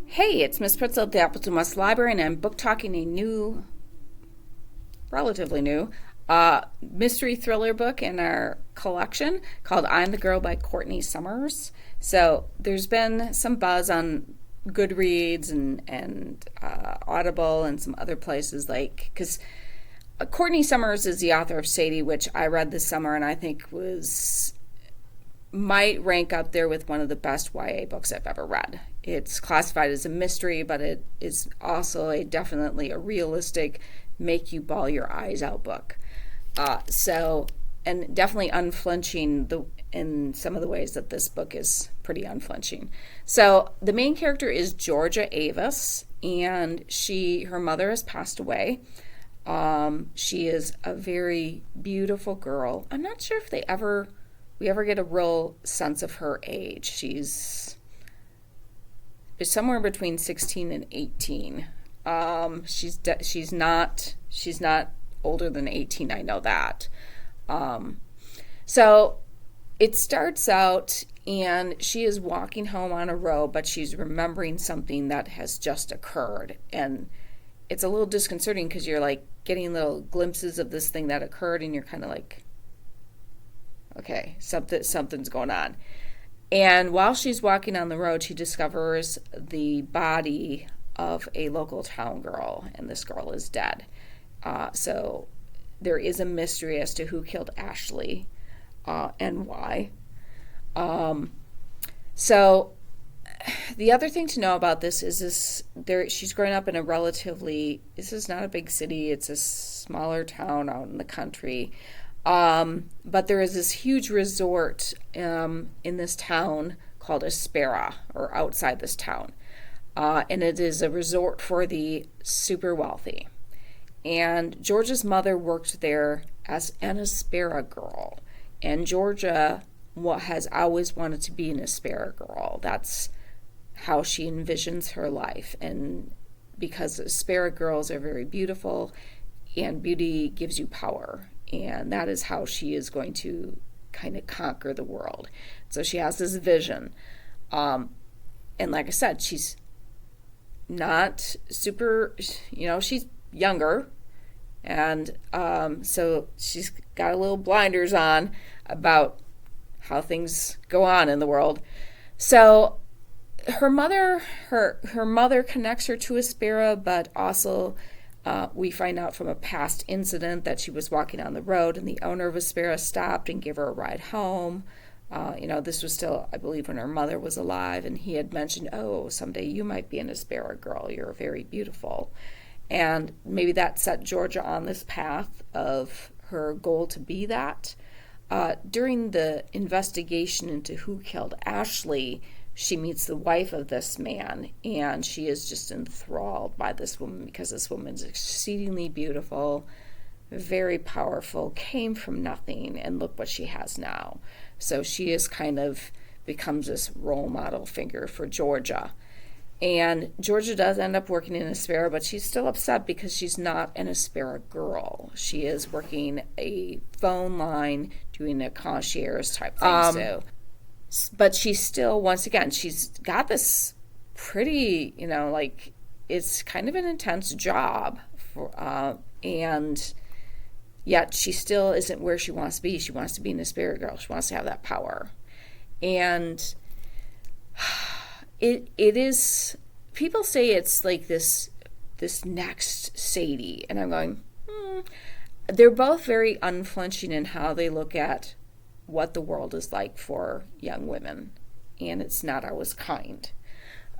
Hey, it's Miss Pretzel at the Appleton West Library, and I'm book talking a relatively new, mystery thriller book in our collection called I'm the Girl by Courtney Summers. So there's been some buzz on Goodreads and Audible and some other places, like, because Courtney Summers is the author of Sadie, which I read this summer and I think might rank up there with one of the best YA books I've ever read. It's classified as a mystery, but it is also definitely a realistic, make you bawl your eyes out book. And definitely unflinching in some of the ways that this book is pretty unflinching. So the main character is Georgia Avis, and her mother has passed away. She is a very beautiful girl. I'm not sure if we ever get a real sense of her age. She's somewhere between 16 and 18. She's not older than 18. I know that. So it starts out, and she is walking home on a road, but she's remembering something that has just occurred, and it's a little disconcerting because you're like getting little glimpses of this thing that occurred, and you're kind of like, okay, something's going on. And while she's walking on the road, she discovers the body of a local town girl, and this girl is dead. So there is a mystery as to who killed Ashley and why. So the other thing to know about this is she's growing up in this is not a big city, it's a smaller town out in the country. But there is this huge resort in this town called Aspera, or outside this town. And it is a resort for the super wealthy. And Georgia's mother worked there as an Aspera girl. And Georgia has always wanted to be an Aspera girl. That's how she envisions her life. And because Aspera girls are very beautiful, and beauty gives you power. And that is how she is going to kind of conquer the world. So she has this vision. And like I said, she's not super, she's younger. And so she's got a little blinders on about how things go on in the world. So her mother connects her to Aspera, but also we find out from a past incident that she was walking on the road, and the owner of Aspera stopped and gave her a ride home. This was still, I believe, when her mother was alive, and he had mentioned, oh, someday you might be an Aspera girl. You're very beautiful. And maybe that set Georgia on this path of her goal to be that. During the investigation into who killed Ashley, she meets the wife of this man, and she is just enthralled by this woman because this woman is exceedingly beautiful, very powerful, came from nothing, and look what she has now. So she is kind of becomes this role model figure for Georgia. And Georgia does end up working in Aspera, but she's still upset because she's not an Aspera girl. She is working a phone line, doing a concierge type thing. But she's still, once again, she's got this pretty, it's kind of an intense job. And yet she still isn't where she wants to be. She wants to be an Aspera girl. She wants to have that power. And it is, people say it's like this next Sadie. And I'm going, They're both very unflinching in how they look at what the world is like for young women, and it's not always kind.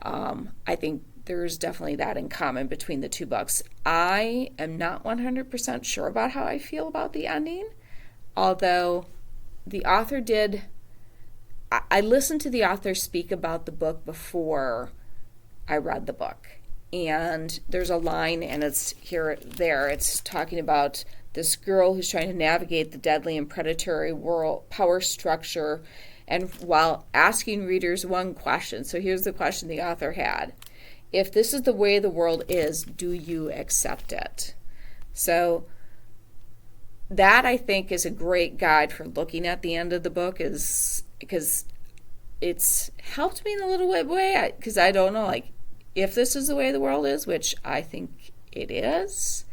I think there's definitely that in common between the two books. I am not 100% sure about how I feel about the ending, although the author did. I listened to the author speak about the book before I read the book, and there's a line, and it's there. It's talking about this girl who's trying to navigate the deadly and predatory world power structure, and while asking readers one question. So here's the question the author had: if this is the way the world is, do you accept it? So that, I think, is a great guide for looking at the end of the book, is because it's helped me in a little way, because I don't know, if this is the way the world is, which I think it is,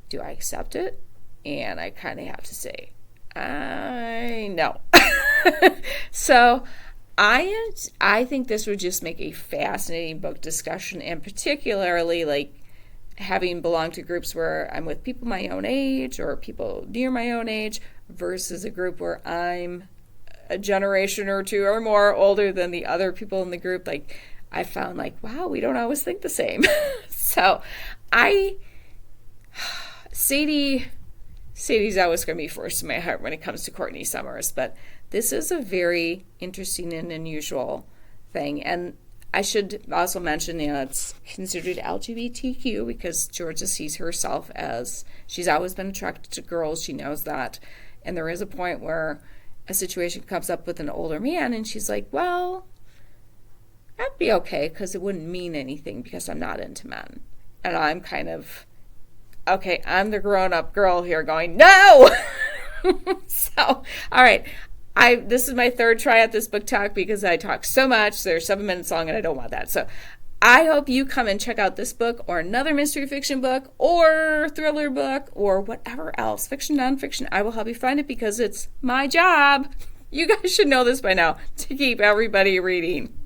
do I accept it? And I kind of have to say, I know. So I think this would just make a fascinating book discussion, and particularly like having belonged to groups where I'm with people my own age or people near my own age versus a group where I'm a generation or two or more older than the other people in the group. Like I found like, wow, we don't always think the same. So Sadie's always going to be first in my heart when it comes to Courtney Summers, but this is a very interesting and unusual thing. And I should also mention, it's considered LGBTQ because Georgia sees herself as, she's always been attracted to girls. She knows that. And there is a point where a situation comes up with an older man and she's like, well, that'd be okay because it wouldn't mean anything because I'm not into men. And I'm kind of, okay, I'm the grown-up girl here going, no! So, all right. This is my third try at this book talk because I talk so much. They're 7 minutes long and I don't want that. So I hope you come and check out this book or another mystery fiction book or thriller book or whatever else, fiction, nonfiction. I will help you find it because it's my job. You guys should know this by now, to keep everybody reading.